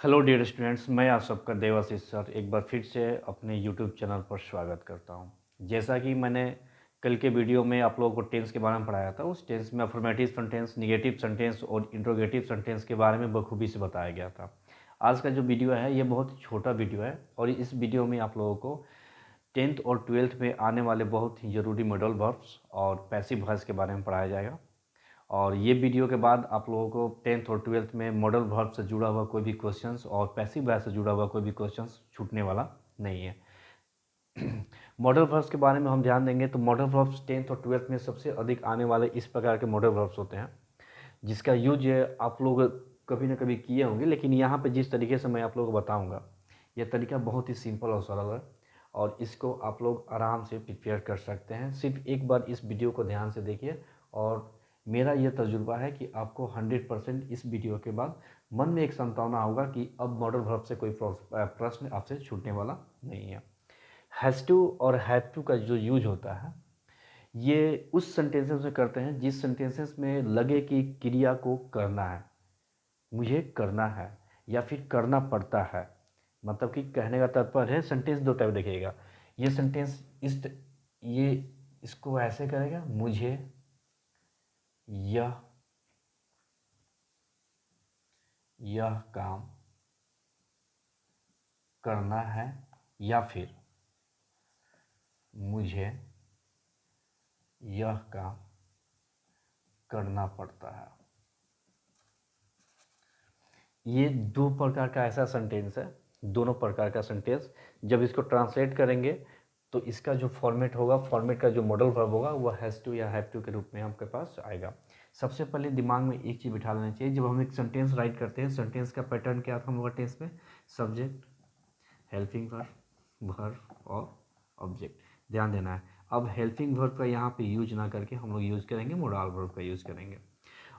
Hello dear students, मैं आप सबका देवाशीष सर एक बार फिर से अपने यूट्यूब चैनल पर स्वागत करता हूं। जैसा कि मैंने कल के वीडियो में आप लोगों को टेंस के बारे में पढ़ाया था, उस टेंस में अफर्मेटिव सेंटेंस, निगेटिव सेंटेंस और इंट्रोगेटिव सेंटेंस के बारे में बखूबी से बताया गया था। आज का जो वीडियो है ये बहुत छोटा वीडियो है और इस वीडियो में आप लोगों को 10th और 12th में आने वाले बहुत ही ज़रूरी मॉडल वर्ब्स और पैसिव वॉइस के बारे में पढ़ाया जाएगा। और ये वीडियो के बाद आप लोगों को 10th और 12th में मॉडल वर्ब से जुड़ा हुआ कोई भी क्वेश्चंस और पैसिव वॉइस से जुड़ा हुआ कोई भी क्वेश्चंस छूटने वाला नहीं है। मॉडल वर्ब्स के बारे में हम ध्यान देंगे तो मॉडल वर्ब्स 10th और 12th में सबसे अधिक आने वाले इस प्रकार के मॉडल वर्ब्स होते हैं, जिसका यूज आप लोग कभी ना कभी किए होंगे, लेकिन यहाँ पे जिस तरीके से मैं आप लोगों को बताऊँगा यह तरीका बहुत ही सिंपल और सरल है और इसको आप लोग आराम से प्रिपेयर कर सकते हैं। सिर्फ एक बार इस वीडियो को ध्यान से देखिए और मेरा यह तजुर्बा है कि आपको 100% इस वीडियो के बाद मन में एक संभावना होगा कि अब मॉडल वर्ब से कोई प्रश्न आपसे छूटने वाला नहीं है। हैज़ टू और हैव टू का जो यूज होता है ये उस सेंटेंसेस में करते हैं जिस सेंटेंसेस में लगे कि क्रिया को करना है, मुझे करना है या फिर करना पड़ता है। मतलब कि कहने का तात्पर्य है, सेंटेंस दो टाइप देखिएगा। ये सेंटेंस ये इसको ऐसे करेगा, मुझे यह काम करना है या फिर मुझे यह काम करना पड़ता है। ये दो प्रकार का ऐसा सेंटेंस है, दोनों प्रकार का सेंटेंस जब इसको ट्रांसलेट करेंगे तो इसका जो फॉर्मेट होगा, फॉर्मेट का जो मॉडल वर्ब होगा वह हैज़ टू या हैव टू के रूप में आपके पास आएगा। सबसे पहले दिमाग में एक चीज़ बिठा लेना चाहिए, जब हम एक सेंटेंस राइट करते हैं सेंटेंस का पैटर्न क्या था हम लोग टेंस में, सब्जेक्ट, हेल्पिंग वर्ब, वर्ब और ऑब्जेक्ट। ध्यान देना है। अब हेल्पिंग वर्ब का यहाँ पे यूज ना करके हम लोग यूज़ करेंगे मॉडल वर्ब का यूज़ करेंगे।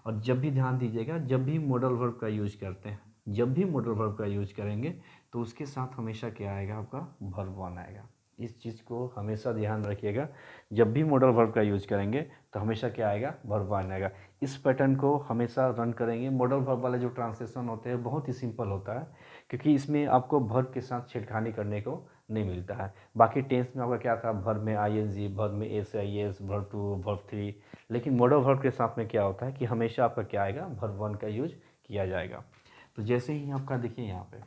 और जब भी ध्यान दीजिएगा, जब भी मॉडल वर्ब का यूज करते हैं, जब भी मॉडल वर्ब का यूज करेंगे तो उसके साथ हमेशा क्या आएगा, आपका वर्ब वन आएगा। इस चीज़ को हमेशा ध्यान रखिएगा। जब भी मॉडल वर्ब का यूज करेंगे तो हमेशा क्या आएगा, वर्ब वन आएगा। इस पैटर्न को हमेशा रन करेंगे। मॉडल वर्ब वाले जो ट्रांसलेशन होते हैं बहुत ही सिंपल होता है, क्योंकि इसमें आपको वर्ब के साथ छेड़खानी करने को नहीं मिलता है। बाकी टेंस में आपका क्या था, वर्ब में आईएनजी, वर्ब में S I S, verb two, verb three, लेकिन मॉडल वर्ब के साथ में क्या होता है कि हमेशा आपका क्या आएगा, वर्ब वन का यूज किया जाएगा। तो जैसे ही आपका देखिए यहाँ पे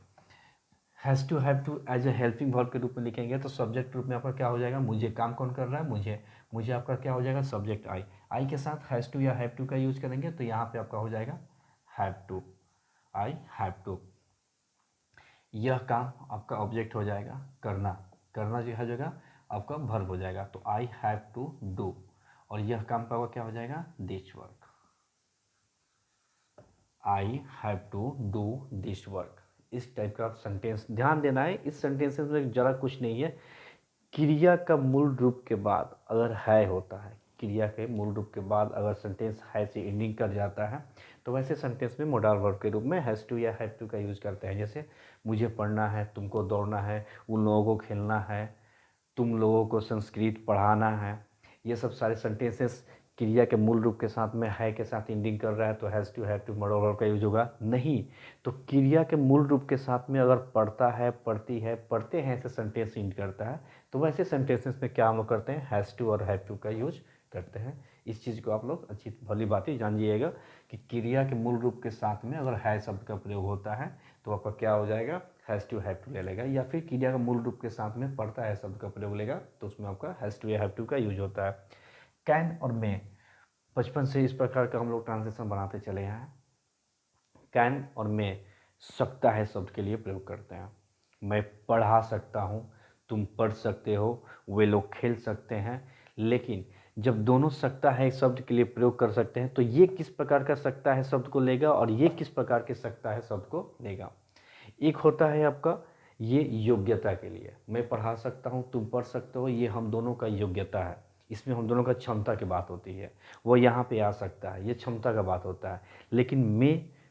has to have to as a helping verb के रूप में लिखेंगे तो सब्जेक्ट रूप में आपका क्या हो जाएगा, मुझे काम कौन कर रहा है, मुझे आपका क्या हो जाएगा, सब्जेक्ट आई के साथ हैज़ टू या हैव टू का यूज करेंगे तो यहाँ पे आपका हो जाएगा have to, I have to. यह काम आपका ऑब्जेक्ट हो जाएगा, करना जो है जगह आपका वर्ब हो जाएगा, तो आई हैव टू डू। और यह काम का क्या हो जाएगा, this work, I have to do this work. इस टाइप का सेंटेंस ध्यान देना है। इस सेंटेंसेस में ज़रा कुछ नहीं है, क्रिया का मूल रूप के बाद अगर है होता है, क्रिया के मूल रूप के बाद अगर सेंटेंस है से एंडिंग कर जाता है तो वैसे सेंटेंस में मॉडल वर्ब के रूप में हैज़ टू या हैव टू का यूज़ करते हैं। जैसे मुझे पढ़ना है, तुमको दौड़ना है, उन लोगों को खेलना है, तुम लोगों को संस्कृत पढ़ाना है। ये सब सारे सेंटेंसेस क्रिया के मूल रूप के साथ में है के साथ एंडिंग कर रहा है तो has to have to modal verb का यूज होगा। नहीं तो क्रिया के मूल रूप के साथ में अगर पढ़ता है, पढ़ती है, पढ़ते हैं ऐसे सेंटेंस एंड करता है तो वैसे सेंटेंसेस में क्या हम लोग करते हैं, हैज़ टू और हैव टू का यूज करते हैं। इस चीज़ को आप लोग अच्छी भली बात ही जानिएगा कि क्रिया के मूल रूप के साथ में अगर है शब्द का प्रयोग होता है तो आपका क्या हो जाएगा, हैज़ टू हैव टू ले लेगा, या फिर क्रिया का मूल रूप के साथ में पढ़ता है शब्द का प्रयोग लेगा तो उसमें आपका हैज़ टू या हैव टू का यूज होता है। कैन और मे, बचपन से इस प्रकार का हम लोग ट्रांसलेशन बनाते चले हैं। कैन और मे सकता है शब्द के लिए प्रयोग करते हैं। मैं पढ़ा सकता हूँ, तुम पढ़ सकते हो, वे लोग खेल सकते हैं। लेकिन जब दोनों सकता है शब्द के लिए प्रयोग कर सकते हैं तो ये किस प्रकार का सकता है शब्द को लेगा और ये किस प्रकार के सकता है शब्द को लेगा। एक होता है आपका ये योग्यता के लिए, मैं पढ़ा सकता हूँ, तुम पढ़ सकते हो, ये हम दोनों का योग्यता है, इसमें हम दोनों का क्षमता की बात होती है, वो यहाँ पे आ सकता है, ये क्षमता का बात होता है। लेकिन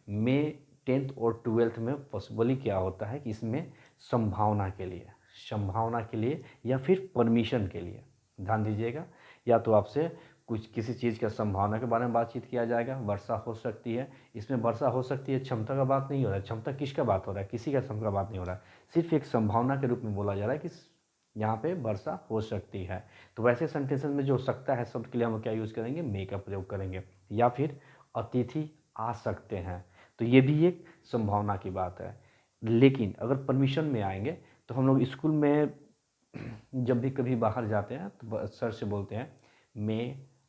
में 10th और 12th में पॉसिबली क्या होता है कि इसमें संभावना के लिए या फिर परमिशन के लिए, ध्यान दीजिएगा, या तो आपसे कुछ किसी चीज़ का संभावना के बारे में बातचीत किया जाएगा, वर्षा हो सकती है। इसमें वर्षा हो सकती है क्षमता का बात नहीं हो रहा है, क्षमता किसका बात हो रहा है, किसी का क्षमता का बात नहीं हो रहा है, सिर्फ एक संभावना के रूप में बोला जा रहा है कि यहाँ पे वर्षा हो सकती है। तो वैसे सेंटेंसेस में जो सकता है शब्द के लिए हम क्या यूज़ करेंगे, मे का प्रयोग करेंगे। या फिर अतिथि आ सकते हैं, तो ये भी एक संभावना की बात है। लेकिन अगर परमिशन में आएंगे तो हम लोग स्कूल में जब भी कभी बाहर जाते हैं तो सर से बोलते हैं मे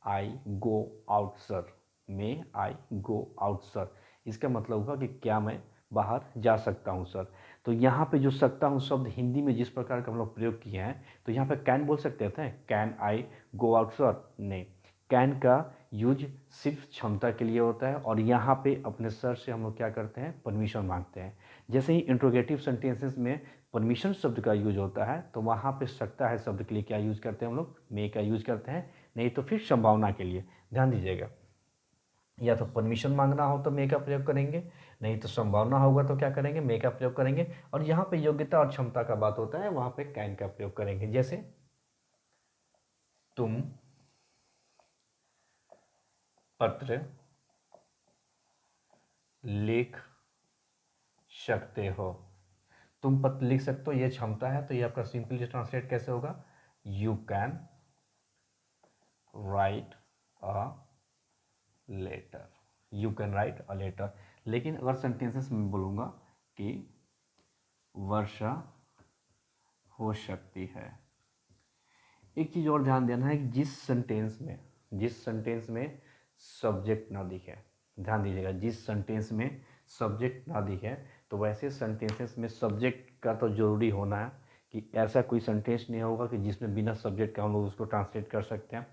आई गो आउट सर, मे आई गो आउट सर। इसका मतलब हुआ कि क्या मैं बाहर जा सकता हूँ सर। तो यहाँ पे जो सकता हूँ शब्द हिंदी में जिस प्रकार का हम लोग प्रयोग किए हैं, तो यहाँ पे कैन बोल सकते थे, can I go out sir, नहीं। कैन का यूज सिर्फ क्षमता के लिए होता है और यहाँ पे अपने सर से हम लोग क्या करते हैं, परमिशन मांगते हैं। जैसे ही इंट्रोगेटिव सेंटेंसेस में परमिशन शब्द का यूज होता है तो वहाँ पे सकता है शब्द के लिए क्या यूज करते हैं हम लोग, मे का यूज करते हैं, नहीं तो फिर संभावना के लिए। ध्यान दीजिएगा, या तो परमिशन मांगना हो तो मे का प्रयोग करेंगे, नहीं तो संभावना होगा तो क्या करेंगे, मे का प्रयोग करेंगे। और यहाँ पे योग्यता और क्षमता का बात होता है, वहाँ पे कैन का प्रयोग करेंगे। जैसे तुम पत्र लिख सकते हो, तुम पत्र लिख सकते हो, ये क्षमता है। तो ये आपका सिंपली ट्रांसलेट कैसे होगा, you can write a letter, you can write a letter. लेकिन अगर सेंटेंसेस में बोलूँगा कि वर्षा हो सकती है, एक चीज़ और ध्यान देना है कि जिस सेंटेंस में सब्जेक्ट ना दिखे, ध्यान दीजिएगा, जिस सेंटेंस में सब्जेक्ट ना दिखे, तो वैसे सेंटेंसेस में सब्जेक्ट का तो जरूरी होना है कि ऐसा कोई सेंटेंस नहीं होगा कि जिसमें बिना सब्जेक्ट का हम लोग उसको ट्रांसलेट कर सकते हैं।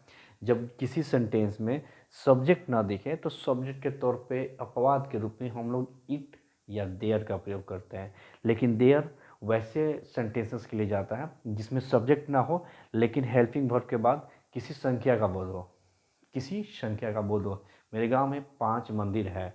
जब किसी सेंटेंस में सब्जेक्ट ना दिखे तो सब्जेक्ट के तौर पे अपवाद के रूप में हम लोग इट या देयर का प्रयोग करते हैं। लेकिन देयर वैसे सेंटेंसेस के लिए जाता है जिसमें सब्जेक्ट ना हो लेकिन हेल्पिंग वर्ब के बाद किसी संख्या का बोध हो, किसी संख्या का बोध हो। मेरे गांव में 5 मंदिर है,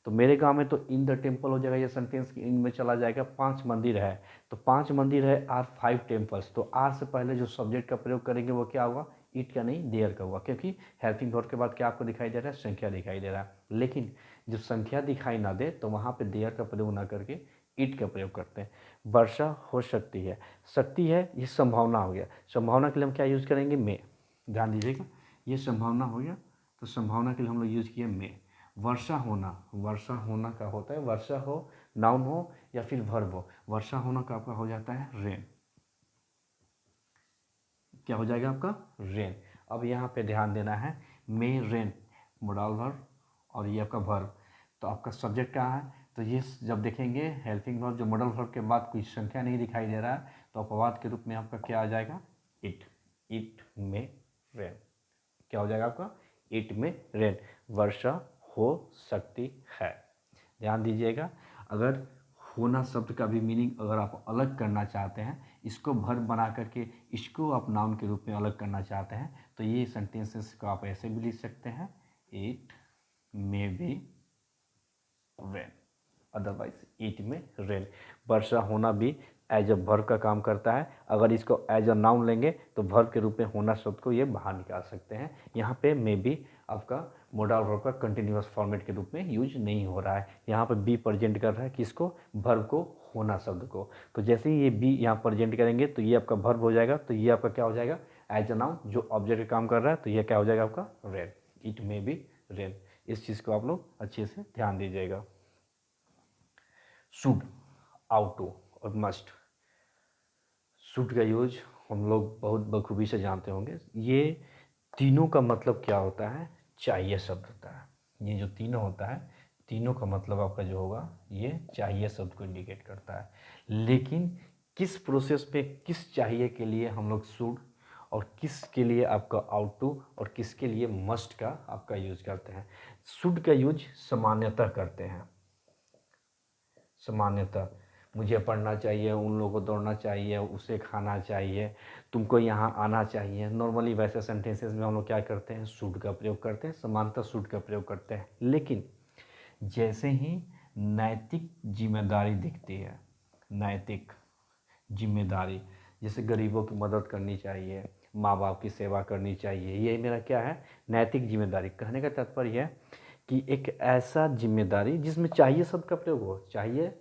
तो मेरे गांव में तो इन द टेम्पल हो जाएगा, ये सेंटेंस इन में चला जाएगा। 5 मंदिर है तो 5 मंदिर है आर 5 टेम्पल्स, तो आर से पहले जो सब्जेक्ट का प्रयोग करेंगे वो क्या होगा, इट का नहीं देयर का होगा, क्योंकि हेल्पिंग वर्ब के बाद क्या आपको दिखाई दे रहा है, संख्या दिखाई दे रहा है। लेकिन जब संख्या दिखाई ना दे तो वहाँ पे देयर का प्रयोग ना करके इट का प्रयोग करते हैं। वर्षा हो सकती है, सकती है ये संभावना हो गया, संभावना के लिए हम क्या यूज़ करेंगे, मे। ध्यान दीजिएगा, ये संभावना हो गया, तो संभावना के लिए हम लोग यूज़ किए मे। वर्षा होना, वर्षा होना का होता है, वर्षा हो नाउन हो या फिर वर्ब हो, वर्षा होना का आपका हो जाता है रेन, क्या हो जाएगा आपका, रेन। अब यहाँ पे ध्यान देना है, मे रेन मोडाल वर्ब और ये आपका वर्ब, तो आपका सब्जेक्ट कहाँ है, तो ये जब देखेंगे हेल्पिंग वर्ब जो मॉडल वर्ब के बाद कोई संख्या नहीं दिखाई दे रहा है तो अपवाद के रूप में आपका क्या आ जाएगा, इट, इट में रेन, क्या हो जाएगा आपका, इट में रेन, वर्षा हो सकती है। ध्यान दीजिएगा, अगर होना शब्द का भी मीनिंग अगर आप अलग करना चाहते हैं, इसको वर्ब बना करके इसको आप नाउन के रूप में अलग करना चाहते हैं, तो ये सेंटेंसेस को आप ऐसे भी लिख सकते हैं, it may be rain, otherwise it में रेन। वर्षा होना भी एज अ वर्ब का काम करता है, अगर इसको एज अ नाउन लेंगे तो वर्ब के रूप में होना शब्द को ये बाहर निकाल सकते हैं। यहाँ पे मे बी आपका मोडाल वर्ब का कंटिन्यूअस फॉर्मेट के रूप में यूज नहीं हो रहा है, यहाँ पे बी प्रेजेंट कर रहा है किसको, वर्ब को, होना शब्द को। तो जैसे ही ये बी यहाँ प्रेजेंट करेंगे तो ये आपका वर्ब हो जाएगा, तो ये आपका क्या हो जाएगा, एज अ नाउन जो ऑब्जेक्ट का काम कर रहा है, तो ये क्या हो जाएगा आपका rain, it may be rain. इस चीज़ को आप लोग अच्छे से ध्यान दीजिएगा। शुड, आउट टू और मस्ट, शुड का यूज हम लोग बहुत बखूबी से जानते होंगे। ये तीनों का मतलब क्या होता है, चाहिए शब्द होता है। ये जो तीनों होता है, तीनों का मतलब आपका जो होगा ये चाहिए शब्द को इंडिकेट करता है। लेकिन किस प्रोसेस पे किस चाहिए के लिए हम लोग शुड और किस के लिए आपका आउट टू और किसके लिए मस्ट का आपका यूज करते हैं। शुड का यूज सामान्यतः करते हैं, सामान्यतः मुझे पढ़ना चाहिए, उन लोगों को दौड़ना चाहिए, उसे खाना चाहिए, तुमको यहाँ आना चाहिए। नॉर्मली वैसे सेंटेंसेस में हम लोग क्या करते हैं, शुड का प्रयोग करते हैं, समानतः शुड का प्रयोग करते हैं। लेकिन जैसे ही नैतिक जिम्मेदारी दिखती है, नैतिक जिम्मेदारी, जैसे गरीबों की मदद करनी चाहिए, माँ बाप की सेवा करनी चाहिए। ये मेरा क्या है, नैतिक जिम्मेदारी। कहने का तात्पर्य है कि एक ऐसा जिम्मेदारी जिसमें चाहिए शब्द का प्रयोग हो, चाहिए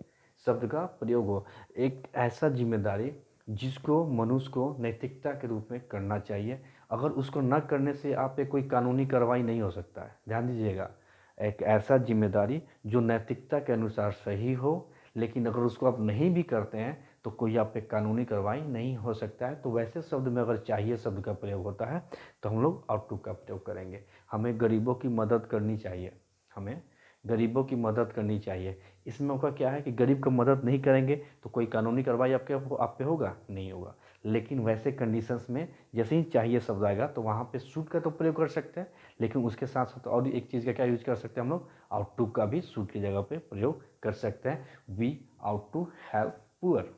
शब्द का प्रयोग हो, एक ऐसा जिम्मेदारी जिसको मनुष्य को नैतिकता के रूप में करना चाहिए। अगर उसको न करने से आप पे कोई कानूनी कार्रवाई नहीं हो सकता है, ध्यान दीजिएगा। एक ऐसा जिम्मेदारी जो नैतिकता के अनुसार सही हो, लेकिन अगर उसको आप नहीं भी करते हैं तो कोई आप पे कानूनी कार्रवाई नहीं हो सकता है। तो वैसे शब्द में अगर चाहिए शब्द का प्रयोग होता है तो हम लोग आउट टू का प्रयोग करेंगे। हमें गरीबों की मदद करनी चाहिए, हमें गरीबों की मदद करनी चाहिए। इसमें आपका क्या है कि गरीब को मदद नहीं करेंगे तो कोई कानूनी कार्रवाई आप पे होगा, नहीं होगा। लेकिन वैसे कंडीशंस में जैसे ही चाहिए शब्द आएगा तो वहाँ पे शुड का तो प्रयोग कर सकते हैं, लेकिन उसके साथ साथ और एक चीज़ का क्या यूज कर सकते हैं हम लोग, आउट टू का भी शुड की जगह पे प्रयोग कर सकते हैं। We ought to help poor.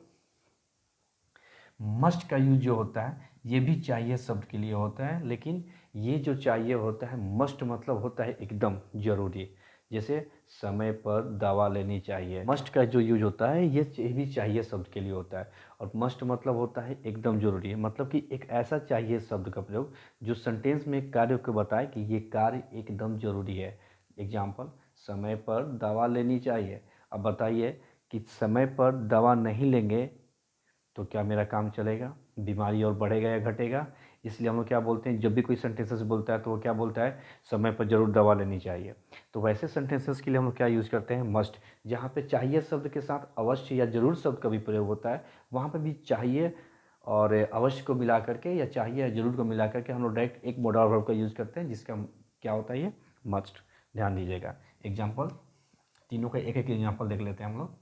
Must का यूज जो होता है ये भी चाहिए शब्द के लिए होता है, लेकिन ये जो चाहिए होता है मस्ट मतलब होता है एकदम जरूरी। जैसे समय पर दवा लेनी चाहिए, मस्ट का जो यूज होता है ये भी चाहिए शब्द के लिए होता है। और मस्ट मतलब होता है एकदम जरूरी, मतलब कि एक ऐसा चाहिए शब्द का प्रयोग जो सेंटेंस में कार्य को बताए कि ये कार्य एकदम जरूरी है। एग्जाम्पल, समय पर दवा लेनी चाहिए। अब बताइए कि समय पर दवा नहीं लेंगे तो क्या मेरा काम चलेगा, बीमारी और बढ़ेगा या घटेगा। इसलिए हम लोग क्या बोलते हैं, जब भी कोई सेंटेंसेस बोलता है तो वो क्या बोलता है, समय पर जरूर दवा लेनी चाहिए। तो वैसे सेंटेंसेस के लिए हम लोग क्या यूज़ करते हैं, मस्ट। जहाँ पे चाहिए शब्द के साथ अवश्य या जरूर शब्द का भी प्रयोग होता है, वहाँ पर भी चाहिए और अवश्य को मिला करके या चाहिए या जरूर को मिला करके हम लोग डायरेक्ट एक मोडल वर्ब का यूज़ करते हैं, जिसका क्या होता है, ये मस्ट। ध्यान दीजिएगा। एग्जाम्पल, तीनों का एक एक एग्जाम्पल देख लेते हैं हम लोग।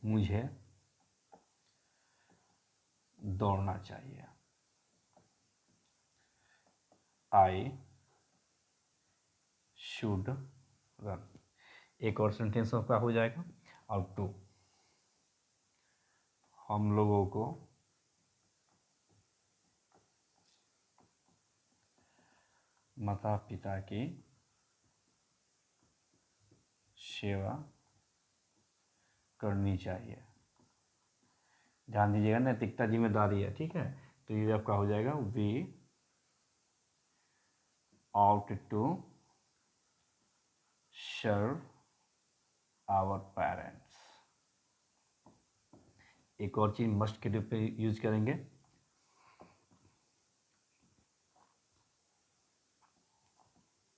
मुझे दौड़ना चाहिए, आई शुड रन। एक और सेंटेंस आपका हो जाएगा, और टू, हम लोगों को माता पिता की सेवा करनी चाहिए। ध्यान दीजिएगा, नैतिकता जिम्मेदारी है, ठीक है। तो ये आपका हो जाएगा, we ought to serve our parents. एक और चीज मस्ट के रूप में यूज करेंगे,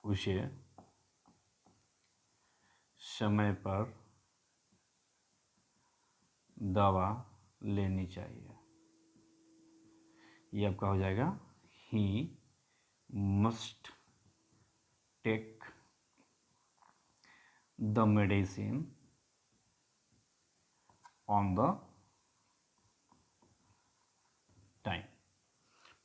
उसे समय पर दवा लेनी चाहिए। ये आपका हो जाएगा, he must take the medicine on the time.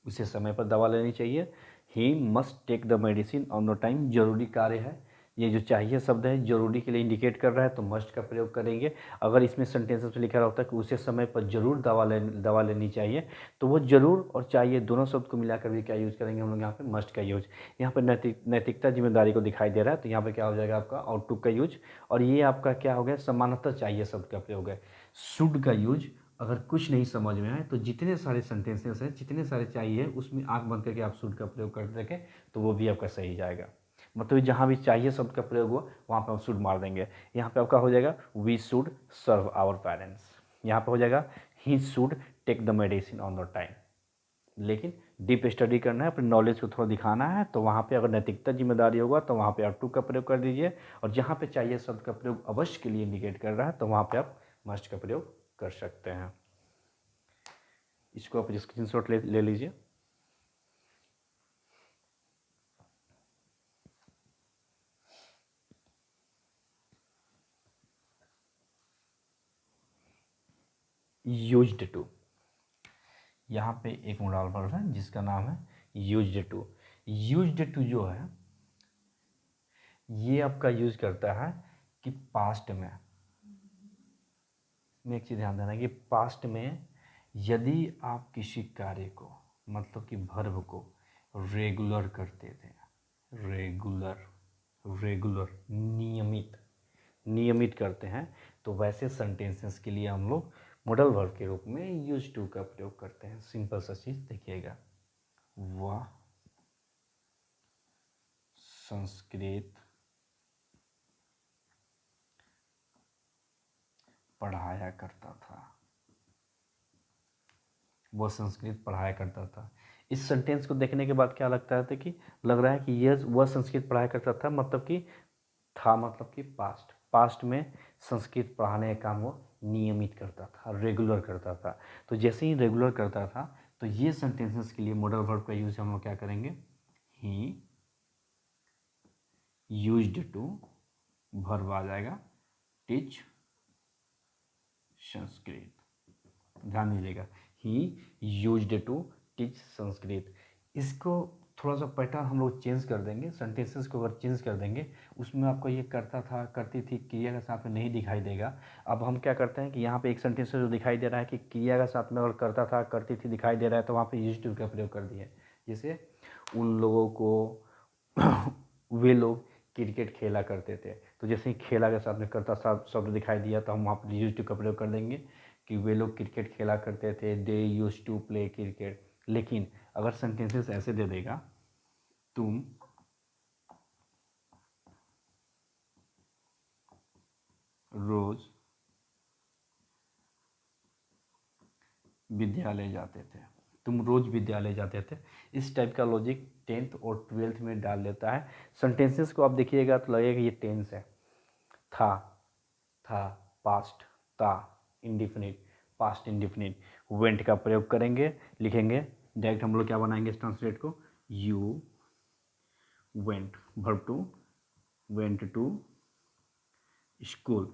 उसे समय पर दवा लेनी चाहिए। He must take the medicine on the time, जरूरी कार्य है। ये जो चाहिए शब्द है जरूरी के लिए इंडिकेट कर रहा है, तो मस्ट का प्रयोग करेंगे। अगर इसमें सेंटेंसेस में लिखा होता है कि उसे समय पर जरूर दवा लेनी चाहिए, तो वो जरूर और चाहिए दोनों शब्द को मिलाकर भी क्या यूज करेंगे हम लोग यहाँ पे, मस्ट का यूज। यहाँ पर नैतिकता जिम्मेदारी को दिखाई दे रहा है, तो यहाँ पे क्या हो जाएगा आपका, आउट टू का यूज। और ये आपका क्या हो गया, समानता चाहिए शब्द का प्रयोग है। शुड का यूज, अगर कुछ नहीं समझ में आए तो जितने सारे सेंटेंसेस हैं, जितने सारे चाहिए उसमें आंख बंद करके आप शुड का प्रयोग कर सकें तो वो भी आपका सही जाएगा। मतलब जहाँ भी चाहिए शब्द का प्रयोग हो वहाँ पे आप शुड मार देंगे। यहाँ पे आपका हो जाएगा, we should serve our parents. यहाँ पे हो जाएगा, he should take the medicine on the time. लेकिन डीप स्टडी करना है, अपने नॉलेज को थोड़ा दिखाना है, तो वहाँ पे अगर नैतिकता जिम्मेदारी होगा तो वहाँ पे आप टू का प्रयोग कर दीजिए। और जहाँ पे चाहिए शब्द का प्रयोग अवश्य के लिए इंडिकेट कर रहा है तो वहाँ पे आप मस्ट का प्रयोग कर सकते हैं। इसको आप स्क्रीनशॉट ले लीजिए। यूज्ड टू, यहाँ पे एक मोडल वर्ब है जिसका नाम है यूज्ड टू। यूज्ड टू जो है ये आपका यूज करता है कि पास्ट में एक चीज़ ध्यान देना कि पास्ट में यदि आप किसी कार्य को, मतलब कि वर्ब को रेगुलर करते थे, रेगुलर नियमित करते हैं, तो वैसे सेंटेंसेस के लिए हम लोग मॉडल वर्ब के रूप में यूज टू का प्रयोग करते हैं। सिंपल सा चीज देखिएगा, वह संस्कृत पढ़ाया करता था, वह संस्कृत पढ़ाया करता था। इस सेंटेंस को देखने के बाद क्या लगता है कि लग रहा है कि यह वह संस्कृत पढ़ाया करता था, मतलब कि था मतलब कि पास्ट में संस्कृत पढ़ाने का काम वो नियमित करता था, रेगुलर करता था। तो जैसे ही रेगुलर करता था तो ये सेंटेंसेस के लिए मॉडल वर्ब का यूज हम लोग क्या करेंगे, ही यूज्ड टू, वर्ब आ जाएगा टीच संस्कृत। ध्यान दीजिएगा, he used to teach Sanskrit. इसको थोड़ा सा पैटर्न हम लोग चेंज कर देंगे, सेंटेंसेस को अगर चेंज कर देंगे उसमें आपको ये करता था, करती थी, क्रिया के साथ में नहीं दिखाई देगा। अब हम क्या करते हैं कि यहाँ पे एक सेंटेंस जो दिखाई दे रहा है कि क्रिया के साथ में अगर करता था, करती थी दिखाई दे रहा है, तो वहाँ पे यूज्ड टू का प्रयोग कर दिए। जैसे उन लोगों को वे लोग क्रिकेट खेला करते थे, तो जैसे ही खेला के साथ में करता शब्द दिखाई दिया तो हम वहाँ पर यूज्ड टू का प्रयोग कर देंगे कि वे लोग क्रिकेट खेला करते थे, they used to play cricket. लेकिन अगर सेंटेंसेस ऐसे दे देगा, तुम रोज विद्यालय जाते थे, तुम रोज विद्यालय जाते थे, इस टाइप का लॉजिक 10th और 12th में डाल देता है। सेंटेंसेस को आप देखिएगा तो लगेगा ये टेंस है, था, पास्ट, ता, इंडिफिनिट, पास्ट इंडिफिनिट, वेंट का प्रयोग करेंगे, लिखेंगे डायरेक्ट हम लोग क्या बनाएंगे इस ट्रांसलेट को, you went, verb two, went to school,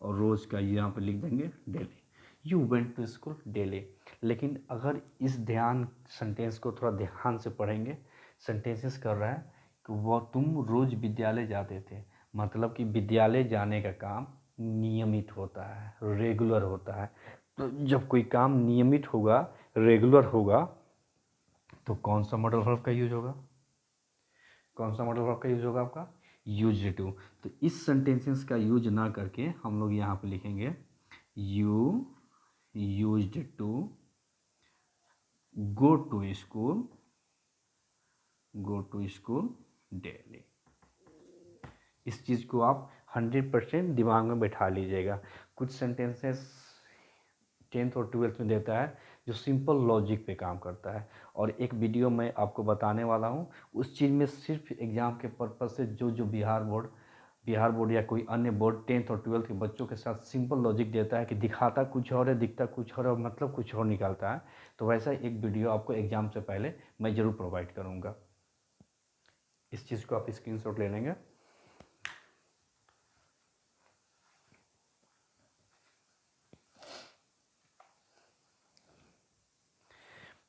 और रोज़ का यहाँ पर लिख देंगे daily, you went to school daily. लेकिन अगर इस ध्यान सेंटेंस को थोड़ा ध्यान से पढ़ेंगे, सेंटेंसेस कर रहा है कि वह तुम रोज़ विद्यालय जाते थे, मतलब कि विद्यालय जाने का काम नियमित होता है, रेगुलर होता है। तो जब कोई काम नियमित होगा, रेगुलर होगा, तो कौन सा मॉडल वर्ब का यूज होगा, कौन सा मॉडल वर्ब का यूज होगा आपका, यूज्ड टू। तो इस सेंटेंसेस का यूज ना करके हम लोग यहाँ पे लिखेंगे you used to go to school, go to school daily. इस चीज़ को आप 100% दिमाग में बैठा लीजिएगा। कुछ सेंटेंसेस 10th और 12th में देता है जो सिंपल लॉजिक पे काम करता है, और एक वीडियो मैं आपको बताने वाला हूँ उस चीज़ में सिर्फ एग्ज़ाम के पर्पज़ से जो बिहार बोर्ड या कोई अन्य बोर्ड 10th और 12th के बच्चों के साथ सिंपल लॉजिक देता है कि दिखाता कुछ और है, दिखता कुछ और है, मतलब कुछ और निकालता है। तो वैसा एक वीडियो आपको एग्ज़ाम से पहले मैं ज़रूर प्रोवाइड करूँगा। इस चीज़ को आप स्क्रीनशॉट ले लेंगे।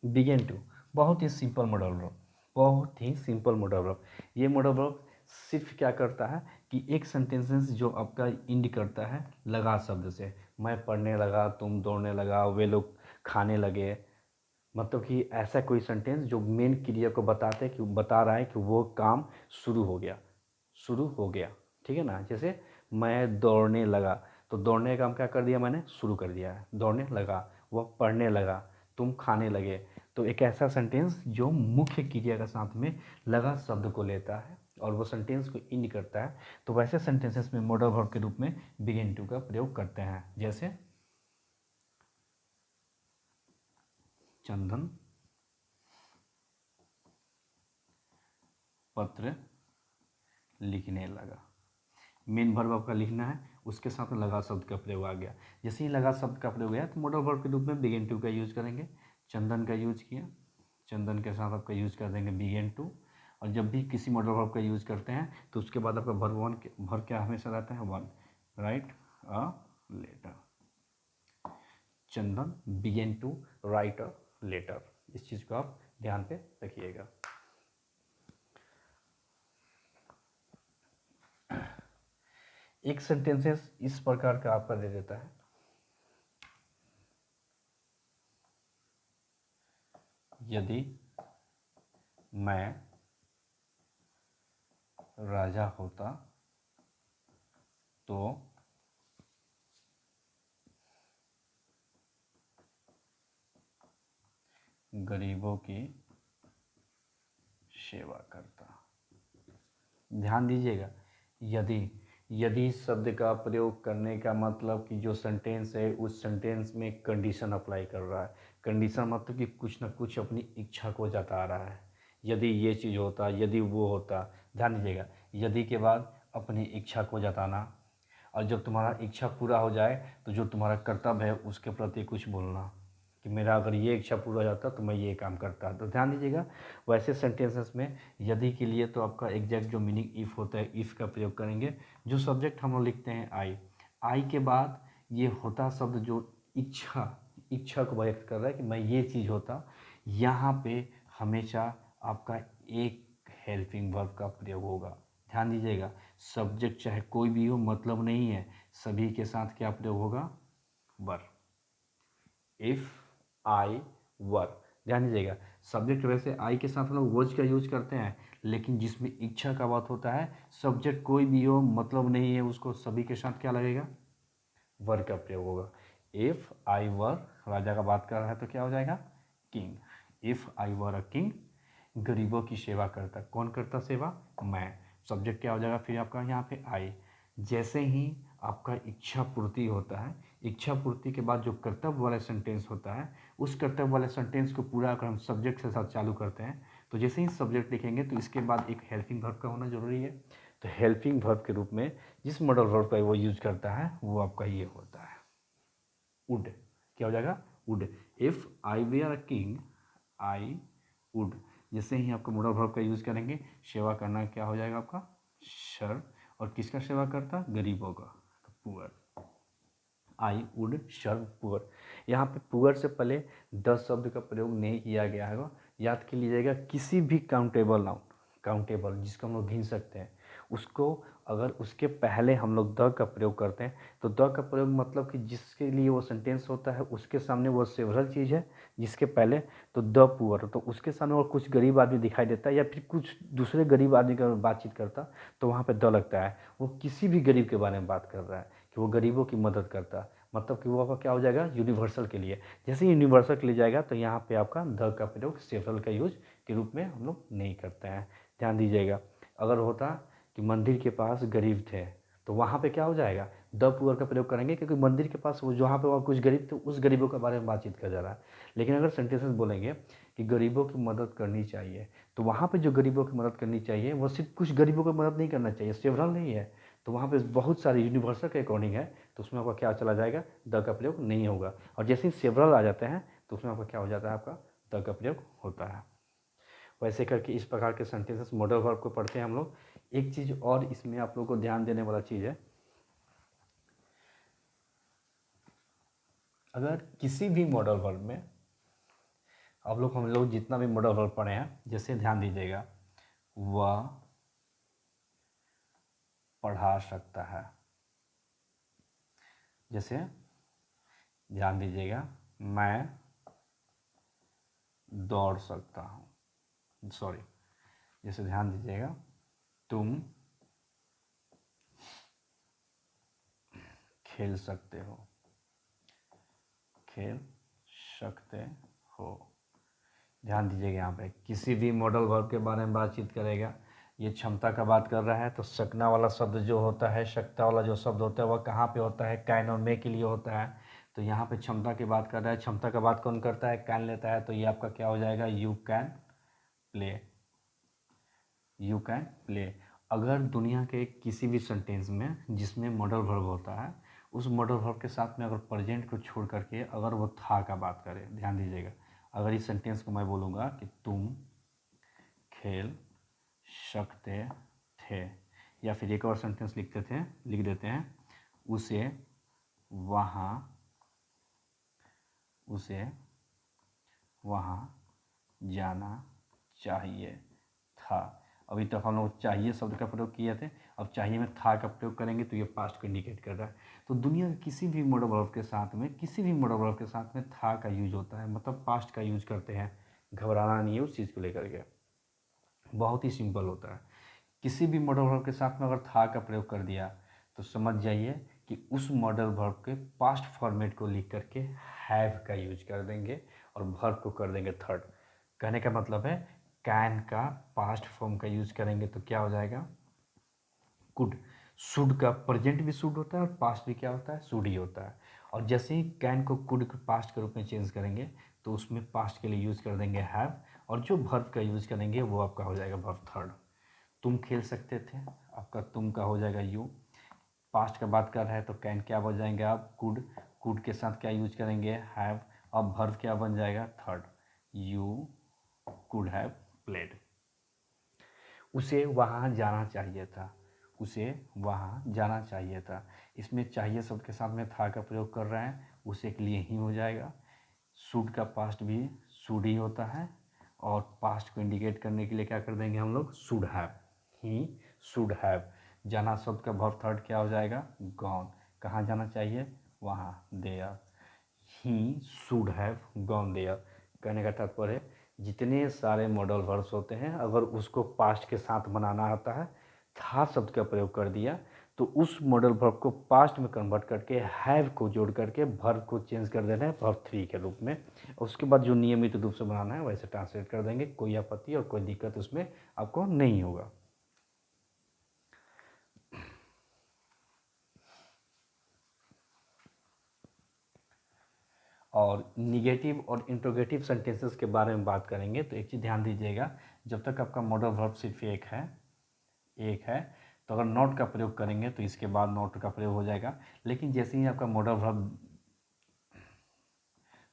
बिगेन टू बहुत ही सिंपल मॉडल वर्ब, बहुत ही सिंपल मॉडल वर्ब। ये मॉडल वर्ब सिर्फ क्या करता है कि एक सेंटेंसेस जो आपका इंड करता है लगा शब्द से, मैं पढ़ने लगा, तुम दौड़ने लगा, वे लोग खाने लगे, मतलब कि ऐसा कोई सेंटेंस जो मेन क्रिया को बता रहा है कि वो काम शुरू हो गया, शुरू हो गया। ठीक है ना, जैसे मैं दौड़ने लगा, तो दौड़ने का काम क्या कर दिया मैंने, शुरू कर दिया है, दौड़ने लगा, वह पढ़ने लगा, तुम खाने लगे। तो एक ऐसा सेंटेंस जो मुख्य क्रिया के साथ में लगा शब्द को लेता है और वो सेंटेंस को इंड करता है, तो वैसे सेंटेंसेस में मॉडल वर्ब के रूप में बिगिन टू का प्रयोग करते हैं। जैसे चंदन पत्र लिखने लगा, मेन वर्ब आपका लिखना है, उसके साथ में लगा शब्द का प्रयोग आ गया। जैसे ही लगा शब्द का प्रयोग गया तो मॉडल वर्ब के रूप में बिगिन टू का यूज करेंगे। चंदन का यूज किया, चंदन के साथ आपका यूज कर देंगे बिगिन टू। और जब भी किसी मॉडल वर्ब का यूज करते हैं तो उसके बाद आपका वर्ब क्या हमेशा रहता है, one, write a letter. Chandan begin to write a letter, इस चीज़ को आप ध्यान पे रखिएगा। एक सेंटेंसेस इस प्रकार का आपका दे देता है, यदि मैं राजा होता तो गरीबों की सेवा करता। ध्यान दीजिएगा, यदि यदि शब्द का प्रयोग करने का मतलब कि जो सेंटेंस है उस सेंटेंस में कंडीशन अप्लाई कर रहा है। कंडीशन मतलब कि कुछ ना कुछ अपनी इच्छा को जता रहा है। यदि ये चीज़ होता, यदि वो होता। ध्यान दीजिएगा, यदि के बाद अपनी इच्छा को जताना, और जब तुम्हारा इच्छा पूरा हो जाए तो जो तुम्हारा कर्तव्य है उसके प्रति कुछ बोलना कि मेरा अगर ये इच्छा पूरा हो जाता तो मैं ये काम करता। तो ध्यान दीजिएगा, वैसे सेंटेंसेस में यदि के लिए तो आपका एग्जैक्ट जो मीनिंग इफ़ होता है इफ़ का प्रयोग करेंगे। जो सब्जेक्ट हम लोग लिखते हैं आई के बाद ये होता शब्द जो इच्छा को व्यक्त कर रहा है कि मैं ये चीज़ होता। यहाँ पे हमेशा आपका एक हेल्पिंग वर्ब का प्रयोग होगा। ध्यान दीजिएगा, सब्जेक्ट चाहे कोई भी हो मतलब नहीं है, सभी के साथ क्या प्रयोग होगा, वर। इफ़ आई वर। ध्यान दीजिएगा, सब्जेक्ट वैसे आई के साथ हम लोग वॉज का यूज करते हैं, लेकिन जिसमें इच्छा का बात होता है सब्जेक्ट कोई भी हो मतलब नहीं है, उसको सभी के साथ क्या लगेगा, वर का प्रयोग होगा। इफ़ आई वर, राजा का बात कर रहा है तो क्या हो जाएगा, king. If I were a king, गरीबों की सेवा करता। कौन करता सेवा, मैं। सब्जेक्ट क्या हो जाएगा फिर आपका यहाँ पे आई। जैसे ही आपका इच्छा पूर्ति होता है, इच्छा पूर्ति के बाद जो कर्तव्य वाला सेंटेंस होता है, उस कर्तव्य वाले सेंटेंस को पूरा अगर हम सब्जेक्ट के साथ चालू करते हैं तो जैसे ही सब्जेक्ट लिखेंगे तो इसके बाद एक हेल्पिंग वर्ब का होना जरूरी है। तो हेल्पिंग वर्ब के रूप में जिस मॉडल वर्ब का वो यूज करता है वो आपका ये होता है वुड। क्या हो जाएगा, would. If I were a king I would. जैसे ही आपका मॉडल वर्ब का यूज करेंगे, सेवा करना क्या हो जाएगा आपका, सर्व। और किसका सेवा करता, गरीबों का, poor. I would serve poor. यहाँ पे पुअर से पहले 10 शब्द का प्रयोग नहीं किया गया है। याद कर लीजिएगा, किसी भी काउंटेबल नाउन, काउंटेबल जिसको हम लोग गिन सकते हैं, उसको अगर उसके पहले हम लोग द का प्रयोग करते हैं तो द का प्रयोग मतलब कि जिसके लिए वो सेंटेंस होता है उसके सामने वो सेवरल चीज़ है जिसके पहले, तो द पुअर, तो उसके सामने और कुछ गरीब आदमी दिखाई देता है या फिर कुछ दूसरे गरीब आदमी का बातचीत करता तो वहाँ पे द लगता है। वो किसी भी गरीब के बारे में बात कर रहा है कि वो गरीबों की मदद करता, मतलब कि वो आपका क्या हो जाएगा, यूनिवर्सल के लिए। जैसे ही यूनिवर्सल के लिए जाएगा तो यहाँ पे आपका द का प्रयोग सेवरल का यूज के रूप में हम लोग नहीं करते हैं। ध्यान दीजिएगा, अगर होता कि मंदिर के पास गरीब थे तो वहाँ पे क्या हो जाएगा, द पुअर का प्रयोग करेंगे, क्योंकि मंदिर के पास वो जहाँ पे वहाँ कुछ गरीब थे उस गरीबों के बारे में बातचीत कर जा रहा है। लेकिन अगर सेंटेंसेस बोलेंगे कि गरीबों की मदद करनी चाहिए, तो वहाँ पे जो गरीबों की मदद करनी चाहिए वो सिर्फ कुछ गरीबों की मदद नहीं करना चाहिए, सेवरल नहीं है, तो वहाँ पे बहुत सारे यूनिवर्सल के अकॉर्डिंग है, तो उसमें आपका क्या चला जाएगा, द का प्रयोग नहीं होगा। और जैसे ही सेवरल आ जाते हैं तो उसमें आपका क्या हो जाता है, आपका द का प्रयोग होता है। वैसे करके इस प्रकार के सेंटेंसेस मॉडल वर्ब को पढ़ते हैं हम लोग। एक चीज़ और इसमें आप लोगों को ध्यान देने वाला चीज़ है, अगर किसी भी मॉडल वर्ब में हम लोग जितना भी मॉडल वर्ब पढ़े हैं, जैसे ध्यान दीजिएगा, वह पढ़ा सकता है, जैसे ध्यान दीजिएगा, मैं दौड़ सकता हूँ, सॉरी, जैसे ध्यान दीजिएगा, तुम खेल सकते हो, खेल सकते हो। ध्यान दीजिएगा, यहाँ पे किसी भी मॉडल वर्ब के बारे में बातचीत करेगा, ये क्षमता का बात कर रहा है तो सकना वाला शब्द जो होता है, शक्ता वाला जो शब्द होता है वह कहाँ पे होता है, कैन और मे के लिए होता है। तो यहाँ पे क्षमता की बात कर रहा है, क्षमता का बात कौन करता है, कैन लेता है, तो ये आपका क्या हो जाएगा, you can play, you can play. अगर दुनिया के किसी भी सेंटेंस में जिसमें मॉडल वर्ब होता है, उस मॉडल वर्ब के साथ में अगर प्रेजेंट को छोड़ करके अगर वो था का बात करे, ध्यान दीजिएगा, अगर इस सेंटेंस को मैं बोलूँगा कि तुम खेल सकते थे, या फिर एक और सेंटेंस लिख देते हैं, उसे वहाँ जाना चाहिए था। अभी तक हम लोग चाहिए शब्द का प्रयोग किए थे, अब चाहिए में था का प्रयोग करेंगे तो ये पास्ट को इंडिकेट कर रहा है। तो दुनिया के किसी भी मॉडल वर्ब के साथ में था का यूज होता है, मतलब पास्ट का यूज करते हैं। घबराना नहीं है उस चीज़ को लेकर के, बहुत ही सिंपल होता है। किसी भी मॉडल वर्ब के साथ में अगर था का प्रयोग कर दिया तो समझ जाइए कि उस मॉडल वर्ब के पास्ट फॉर्मेट को लिख करके हैव का यूज कर देंगे और वर्ब को कर देंगे थर्ड। कहने का मतलब है कैन का पास्ट फॉर्म का यूज करेंगे तो क्या हो जाएगा कुड। शुड का प्रेजेंट भी शुड होता है और पास्ट भी क्या होता है शुड ही होता है। और जैसे ही कैन को कुड के पास्ट के रूप में चेंज करेंगे तो उसमें पास्ट के लिए यूज कर देंगे हैव, और जो वर्ब का यूज करेंगे वो आपका हो जाएगा वर्ब थर्ड। तुम खेल सकते थे, आपका तुम का हो जाएगा यू। पास्ट का बात कर रहे हैं तो कैन क्या बन जाएंगे आप कुड, कुड के साथ क्या यूज करेंगे हैव। अब वर्ब क्या बन जाएगा third, you could have played. उसे वहाँ जाना चाहिए था, उसे वहाँ जाना चाहिए था। इसमें चाहिए शब्द के साथ में था का प्रयोग कर रहे हैं, उसे के लिए ही हो जाएगा। शुड का पास्ट भी शुड ही होता है, और पास्ट को इंडिकेट करने के लिए क्या कर देंगे हम लोग should have, he should have. जाना शब्द का वर्ब थर्ड क्या हो जाएगा गॉन। कहाँ जाना चाहिए वहाँ, there. He should have gone there. कहने का तात्पर्य जितने सारे मॉडल वर्ब्स होते हैं अगर उसको पास्ट के साथ बनाना आता है, था शब्द का प्रयोग कर दिया तो उस मॉडल वर्ब को पास्ट में कन्वर्ट करके हैव को जोड़ करके वर्ब को चेंज कर देना है वर्ब थ्री के रूप में। उसके बाद जो नियमित रूप से बनाना है वैसे ट्रांसलेट कर देंगे, कोई आपत्ति और कोई दिक्कत उसमें आपको नहीं होगा। और निगेटिव और इंट्रोगेटिव सेंटेंसेस के बारे में बात करेंगे तो एक चीज़ ध्यान दीजिएगा, जब तक आपका मॉडल वर्ब सिर्फ एक है तो अगर नॉट का प्रयोग करेंगे तो इसके बाद नॉट का प्रयोग हो जाएगा। लेकिन जैसे ही आपका मॉडल वर्ब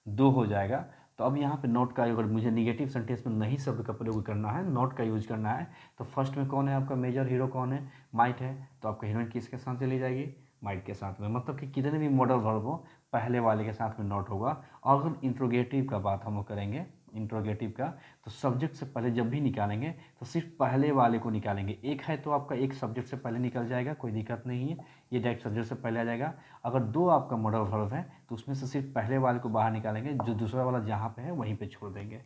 दो हो जाएगा तो अब यहाँ पे नॉट का, अगर मुझे निगेटिव सेंटेंस में नहीं शब्द का प्रयोग करना है नॉट का यूज करना है तो फर्स्ट में कौन है आपका मेजर हीरो कौन है माइट है, तो आपका हीरोइन किसके साथ चली जाएगी माइट के साथ में। मतलब कि कितने भी मॉडल वर्ब हो पहले वाले के साथ में नॉट होगा। और अगर इंट्रोगेटिव का बात हम लोग करेंगे, इंट्रोगेटिव का, तो सब्जेक्ट से पहले जब भी निकालेंगे तो सिर्फ पहले वाले को निकालेंगे। एक है तो आपका एक सब्जेक्ट से पहले निकल जाएगा, कोई दिक्कत नहीं है, ये डायरेक्ट सब्जेक्ट से पहले आ जाएगा। अगर दो आपका मॉडल वर्ब है तो उसमें से सिर्फ पहले वाले को बाहर निकालेंगे, जो दूसरा वाला जहाँ पे है वहीं पे छोड़ देंगे।